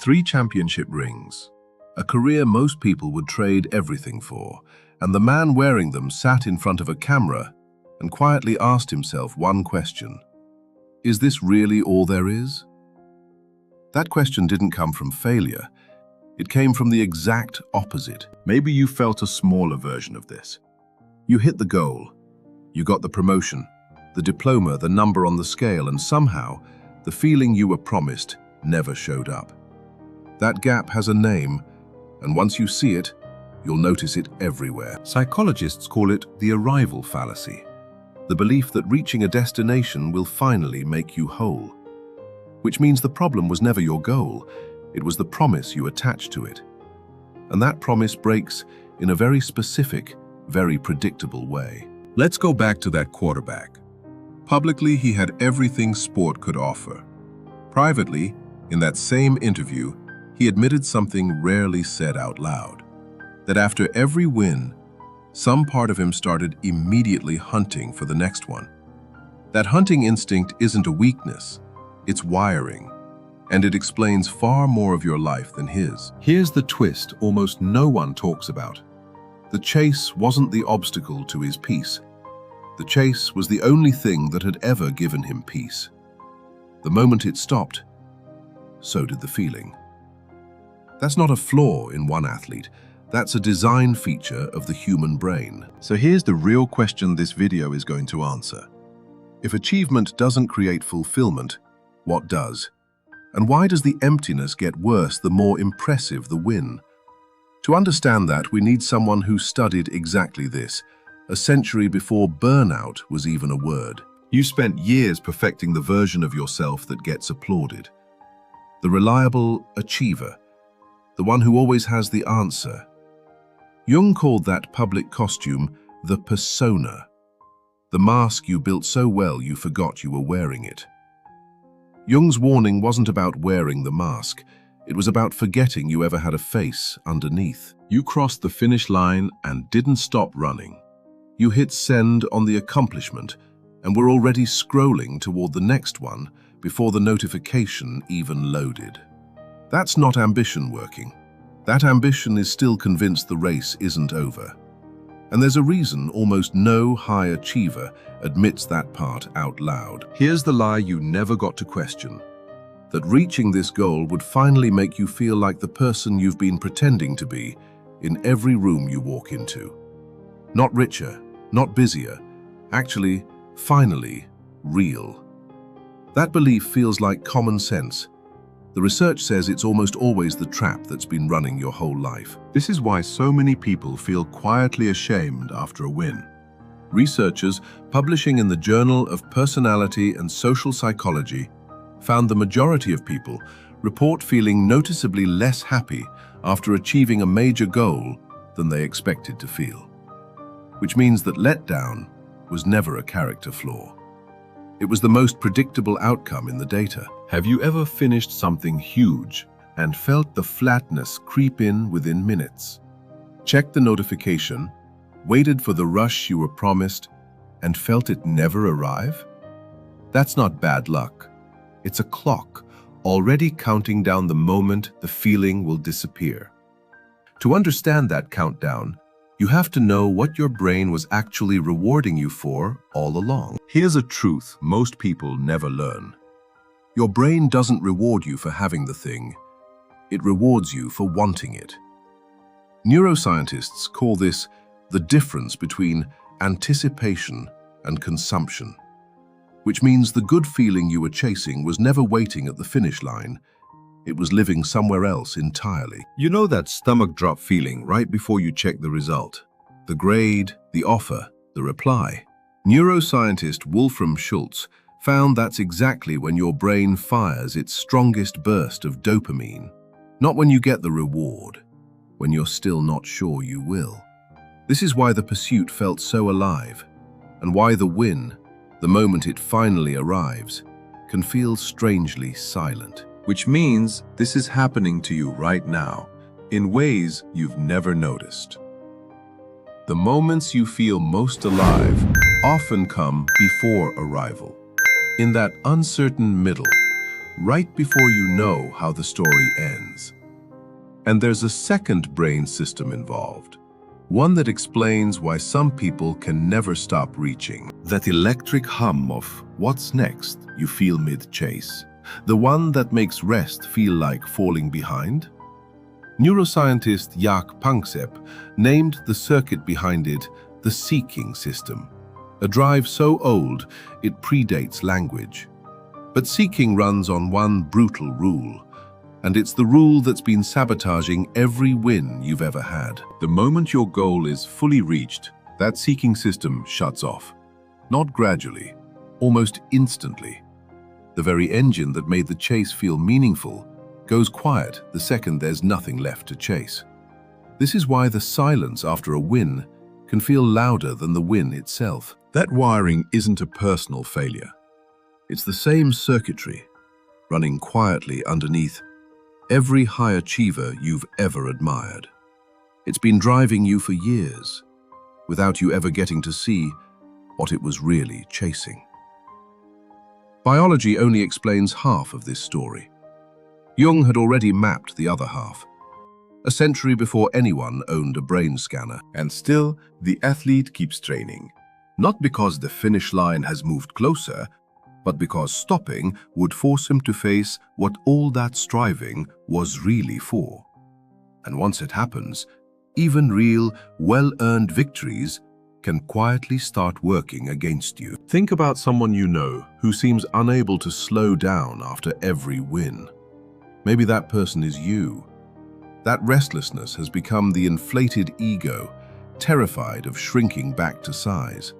3 championship rings, a career most people would trade everything for, and the man wearing them sat in front of a camera and quietly asked himself one question: is this really all there is? That question didn't come from failure. It came from the exact opposite. Maybe you felt a smaller version of this. You hit the goal. You got the promotion, the diploma, the number on the scale, and somehow the feeling you were promised never showed up. That gap has a name, and once you see it, you'll notice it everywhere. Psychologists call it the Arrival Fallacy, the belief that reaching a destination will finally make you whole. Which means the problem was never your goal, it was the promise you attached to it. And that promise breaks in a very specific, very predictable way. Let's go back to that quarterback. Publicly, he had everything sport could offer. Privately, in that same interview, he admitted something rarely said out loud: that after every win, some part of him started immediately hunting for the next one. That hunting instinct isn't a weakness, it's wiring, and it explains far more of your life than his. Here's the twist almost no one talks about. The chase wasn't the obstacle to his peace. The chase was the only thing that had ever given him peace. The moment it stopped, so did the feeling. That's not a flaw in one athlete. That's a design feature of the human brain. So here's the real question this video is going to answer. If achievement doesn't create fulfillment, what does? And why does the emptiness get worse the more impressive the win? To understand that, we need someone who studied exactly this, a century before burnout was even a word. You spent years perfecting the version of yourself that gets applauded. The reliable achiever, the one who always has the answer. Jung called that public costume the persona, the mask you built so well you forgot you were wearing it. Jung's warning wasn't about wearing the mask, it was about forgetting you ever had a face underneath. You crossed the finish line and didn't stop running. You hit send on the accomplishment and were already scrolling toward the next one before the notification even loaded. That's not ambition working. That ambition is still convinced the race isn't over. And there's a reason almost no high achiever admits that part out loud. Here's the lie you never got to question: that reaching this goal would finally make you feel like the person you've been pretending to be in every room you walk into. Not richer, not busier, actually, finally, real. That belief feels like common sense. The research says it's almost always the trap that's been running your whole life. This is why so many people feel quietly ashamed after a win. Researchers publishing in the Journal of Personality and Social Psychology found the majority of people report feeling noticeably less happy after achieving a major goal than they expected to feel. Which means that letdown was never a character flaw. It was the most predictable outcome in the data. Have you ever finished something huge and felt the flatness creep in within minutes? Checked the notification, waited for the rush you were promised, and felt it never arrive? That's not bad luck. It's a clock already counting down the moment the feeling will disappear. To understand that countdown, you have to know what your brain was actually rewarding you for all along. Here's a truth most people never learn. Your brain doesn't reward you for having the thing. It rewards you for wanting it. Neuroscientists call this the difference between anticipation and consumption, which means the good feeling you were chasing was never waiting at the finish line. It was living somewhere else entirely. You know that stomach drop feeling right before you check the result? The grade, the offer, the reply. Neuroscientist Wolfram Schultz found that's exactly when your brain fires its strongest burst of dopamine. Not when you get the reward, when you're still not sure you will. This is why the pursuit felt so alive, and why the win, the moment it finally arrives, can feel strangely silent. Which means this is happening to you right now, in ways you've never noticed. The moments you feel most alive often come before arrival, in that uncertain middle, right before you know how the story ends. And there's a second brain system involved, one that explains why some people can never stop reaching. That electric hum of what's next you feel mid-chase, the one that makes rest feel like falling behind. Neuroscientist Jaak Panksepp named the circuit behind it the seeking system, a drive so old it predates language. But seeking runs on one brutal rule, and it's the rule that's been sabotaging every win you've ever had. The moment your goal is fully reached, that seeking system shuts off. Not gradually, almost instantly. The very engine that made the chase feel meaningful goes quiet the second there's nothing left to chase. This is why the silence after a win can feel louder than the win itself. That wiring isn't a personal failure. It's the same circuitry, running quietly underneath every high achiever you've ever admired. It's been driving you for years, without you ever getting to see what it was really chasing. Biology only explains half of this story. Jung had already mapped the other half, a century before anyone owned a brain scanner. And still, the athlete keeps training, not because the finish line has moved closer, but because stopping would force him to face what all that striving was really for. And once it happens, even real, well-earned victories can quietly start working against you. Think about someone you know who seems unable to slow down after every win. Maybe that person is you. That restlessness has become the inflated ego, terrified of shrinking back to size.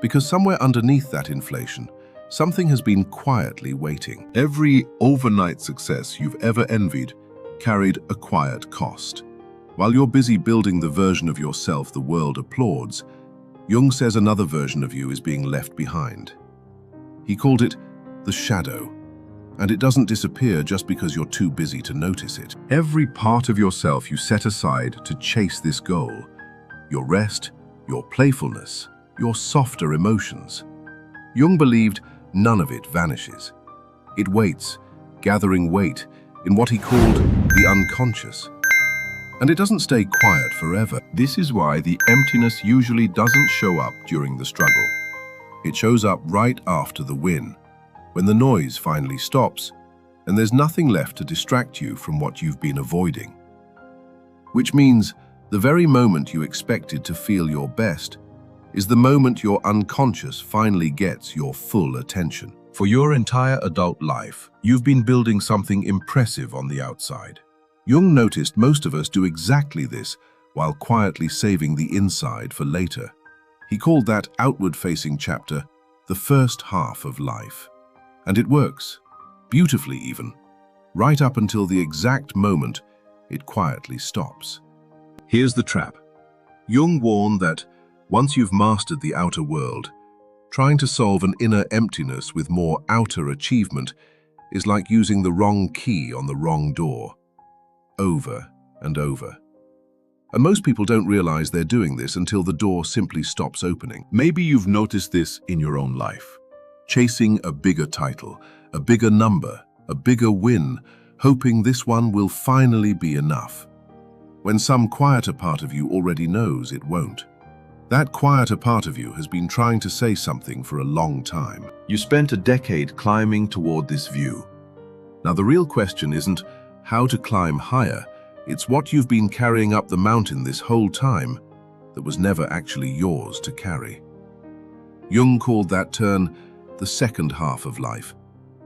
Because somewhere underneath that inflation, something has been quietly waiting. Every overnight success you've ever envied carried a quiet cost. While you're busy building the version of yourself the world applauds, Jung says another version of you is being left behind. He called it the shadow, and it doesn't disappear just because you're too busy to notice it. Every part of yourself you set aside to chase this goal, your rest, your playfulness, your softer emotions. Jung believed none of it vanishes. It waits, gathering weight in what he called the unconscious. And it doesn't stay quiet forever. This is why the emptiness usually doesn't show up during the struggle. It shows up right after the win, when the noise finally stops and there's nothing left to distract you from what you've been avoiding. Which means the very moment you expected to feel your best is the moment your unconscious finally gets your full attention. For your entire adult life, you've been building something impressive on the outside. Jung noticed most of us do exactly this while quietly saving the inside for later. He called that outward-facing chapter the first half of life. And it works, beautifully even, right up until the exact moment it quietly stops. Here's the trap. Jung warned that once you've mastered the outer world, trying to solve an inner emptiness with more outer achievement is like using the wrong key on the wrong door, over and over. And most people don't realize they're doing this until the door simply stops opening. Maybe you've noticed this in your own life. Chasing a bigger title, a bigger number, a bigger win, hoping this one will finally be enough, when some quieter part of you already knows it won't. That quieter part of you has been trying to say something for a long time. You spent a decade climbing toward this view. Now the real question isn't how to climb higher, it's what you've been carrying up the mountain this whole time that was never actually yours to carry. Jung called that turn the second half of life,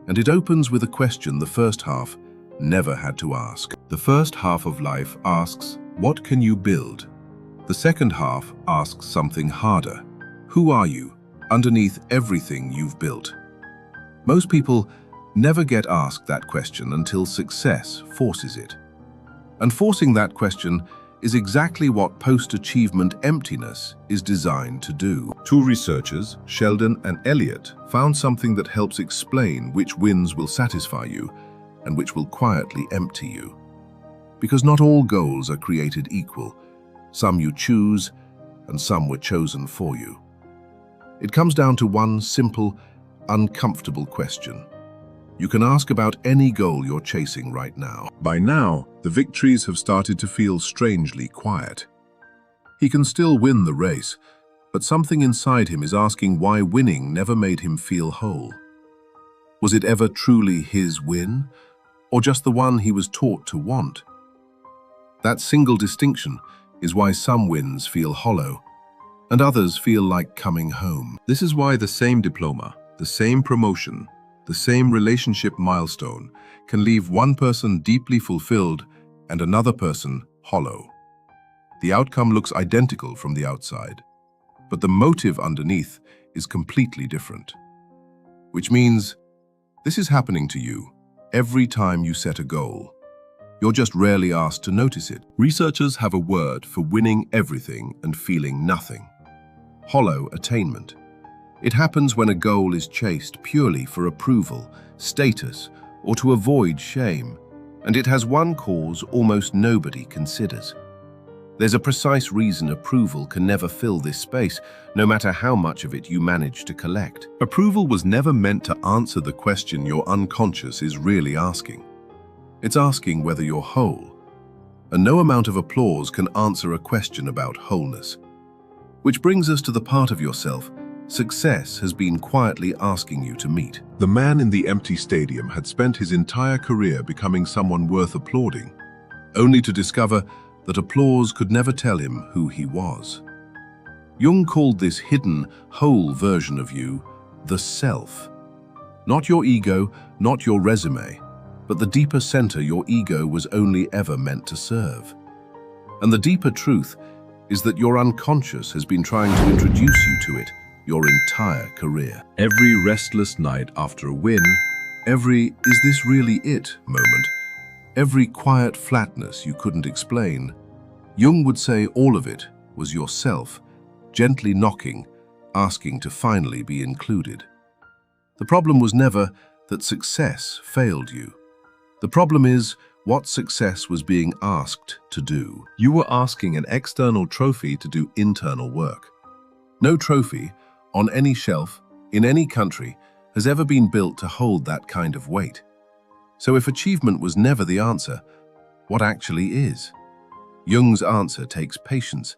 and it opens with a question the first half never had to ask. The first half of life asks, what can you build? The second half asks something harder. Who are you underneath everything you've built? Most people never get asked that question until success forces it. And forcing that question is exactly what post-achievement emptiness is designed to do. Two researchers, Sheldon and Elliot, found something that helps explain which wins will satisfy you and which will quietly empty you. Because not all goals are created equal. Some you choose, and some were chosen for you. It comes down to one simple, uncomfortable question. You can ask about any goal you're chasing right now. By now, the victories have started to feel strangely quiet. He can still win the race, but something inside him is asking why winning never made him feel whole. Was it ever truly his win, or just the one he was taught to want? That single distinction is why some wins feel hollow, and others feel like coming home. This is why the same diploma, the same promotion, the same relationship milestone can leave one person deeply fulfilled and another person hollow. The outcome looks identical from the outside, but the motive underneath is completely different. Which means this is happening to you every time you set a goal. You're just rarely asked to notice it. Researchers have a word for winning everything and feeling nothing: hollow attainment. It happens when a goal is chased purely for approval, status, or to avoid shame, and it has one cause almost nobody considers. There's a precise reason approval can never fill this space, no matter how much of it you manage to collect. Approval was never meant to answer the question your unconscious is really asking. It's asking whether you're whole. And no amount of applause can answer a question about wholeness. Which brings us to the part of yourself success has been quietly asking you to meet. The man in the empty stadium had spent his entire career becoming someone worth applauding, only to discover that applause could never tell him who he was. Jung called this hidden, whole version of you the self. Not your ego, not your resume, but the deeper center your ego was only ever meant to serve. And the deeper truth is that your unconscious has been trying to introduce you to it your entire career. Every restless night after a win, every "is this really it" moment, every quiet flatness you couldn't explain, Jung would say all of it was yourself, gently knocking, asking to finally be included. The problem was never that success failed you. The problem is what success was being asked to do. You were asking an external trophy to do internal work. No trophy, on any shelf, in any country, has ever been built to hold that kind of weight. So if achievement was never the answer, what actually is? Jung's answer takes patience,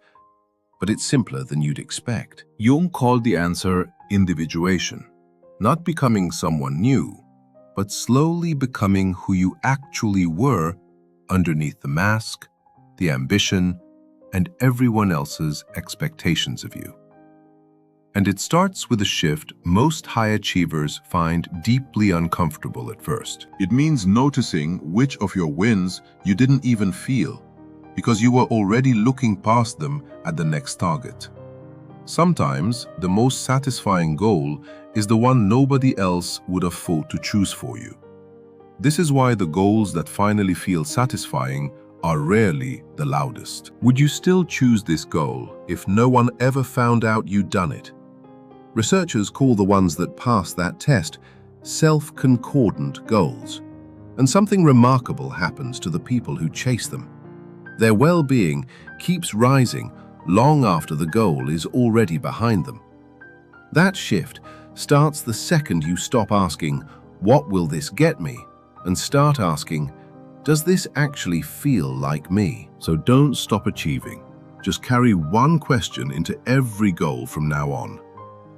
but it's simpler than you'd expect. Jung called the answer individuation, not becoming someone new, but slowly becoming who you actually were underneath the mask, the ambition, and everyone else's expectations of you. And it starts with a shift most high achievers find deeply uncomfortable at first. It means noticing which of your wins you didn't even feel, because you were already looking past them at the next target. Sometimes the most satisfying goal is the one nobody else would have fought to choose for you. This is why the goals that finally feel satisfying are rarely the loudest. Would you still choose this goal if no one ever found out you'd done it? Researchers call the ones that pass that test self-concordant goals. And something remarkable happens to the people who chase them. Their well-being keeps rising long after the goal is already behind them. That shift starts the second you stop asking, "What will this get me?" and start asking, "Does this actually feel like me?" So don't stop achieving. Just carry one question into every goal from now on.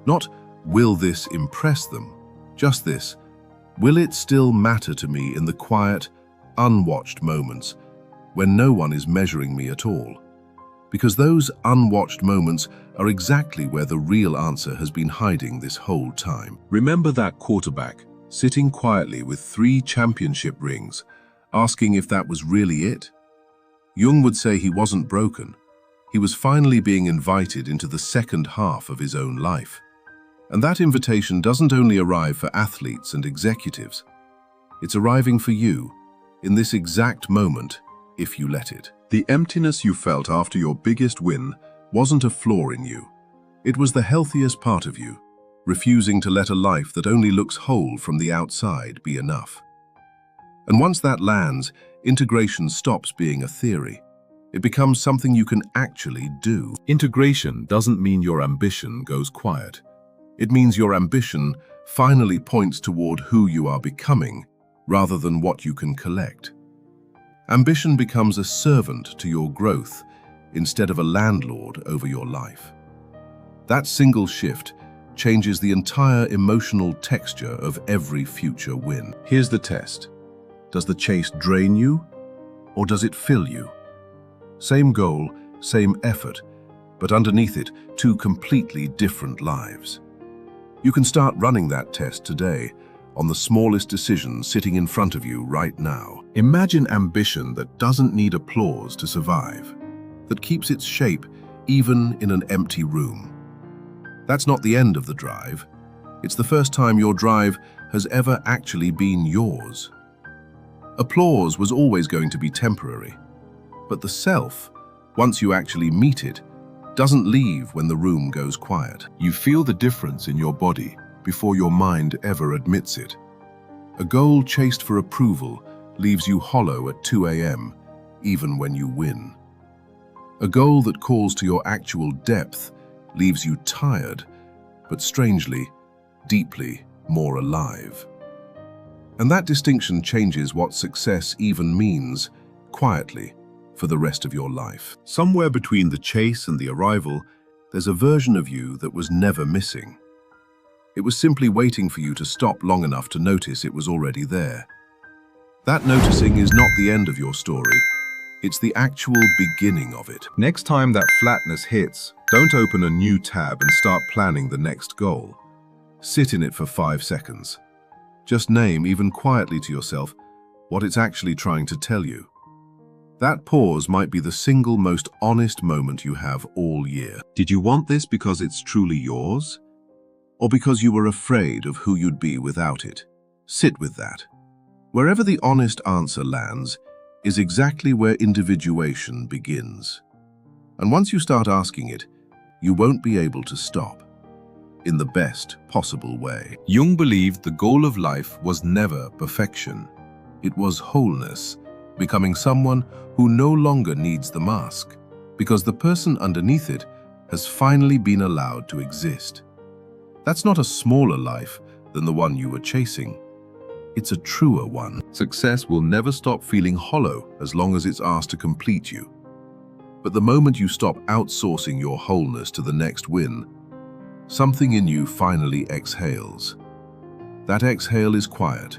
Not, "Will this impress them?" Just this, "Will it still matter to me in the quiet, unwatched moments when no one is measuring me at all?" Because those unwatched moments are exactly where the real answer has been hiding this whole time. Remember that quarterback sitting quietly with 3 championship rings, asking if that was really it? Jung would say he wasn't broken. He was finally being invited into the second half of his own life. And that invitation doesn't only arrive for athletes and executives. It's arriving for you in this exact moment, if you let it. The emptiness you felt after your biggest win wasn't a flaw in you. It was the healthiest part of you, refusing to let a life that only looks whole from the outside be enough. And once that lands, integration stops being a theory. It becomes something you can actually do. Integration doesn't mean your ambition goes quiet. It means your ambition finally points toward who you are becoming rather than what you can collect. Ambition becomes a servant to your growth instead of a landlord over your life. That single shift changes the entire emotional texture of every future win. Here's the test. Does the chase drain you, or does it fill you? Same goal, same effort, but underneath it, two completely different lives. You can start running that test today on the smallest decision sitting in front of you right now. Imagine ambition that doesn't need applause to survive, that keeps its shape even in an empty room. That's not the end of the drive. It's the first time your drive has ever actually been yours. Applause was always going to be temporary, but the self, once you actually meet it, doesn't leave when the room goes quiet. You feel the difference in your body before your mind ever admits it. A goal chased for approval leaves you hollow at 2 a.m., even when you win. A goal that calls to your actual depth leaves you tired, but strangely, deeply more alive. And that distinction changes what success even means, quietly, for the rest of your life. Somewhere between the chase and the arrival, there's a version of you that was never missing. It was simply waiting for you to stop long enough to notice it was already there. That noticing is not the end of your story. It's the actual beginning of it. Next time that flatness hits, don't open a new tab and start planning the next goal. Sit in it for 5 seconds. Just name, even quietly to yourself, what it's actually trying to tell you. That pause might be the single most honest moment you have all year. Did you want this because it's truly yours? Or because you were afraid of who you'd be without it? Sit with that. Wherever the honest answer lands is exactly where individuation begins. And once you start asking it, you won't be able to stop. In the best possible way. Jung believed the goal of life was never perfection. It was wholeness, becoming someone who no longer needs the mask, because the person underneath it has finally been allowed to exist. That's not a smaller life than the one you were chasing. It's a truer one. Success will never stop feeling hollow as long as it's asked to complete you. But the moment you stop outsourcing your wholeness to the next win, something in you finally exhales. That exhale is quiet,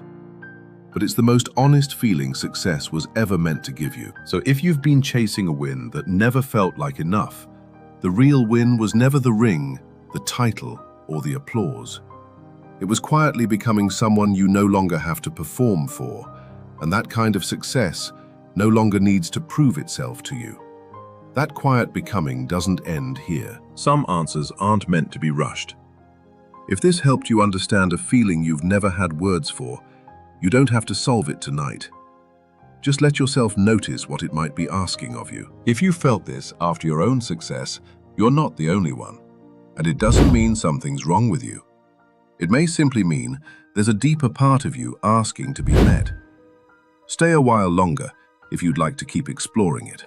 but it's the most honest feeling success was ever meant to give you. So if you've been chasing a win that never felt like enough, the real win was never the ring, the title, or the applause. It was quietly becoming someone you no longer have to perform for, and that kind of success no longer needs to prove itself to you. That quiet becoming doesn't end here. Some answers aren't meant to be rushed. If this helped you understand a feeling you've never had words for, you don't have to solve it tonight. Just let yourself notice what it might be asking of you. If you felt this after your own success, you're not the only one. And it doesn't mean something's wrong with you. It may simply mean there's a deeper part of you asking to be met. Stay a while longer if you'd like to keep exploring it.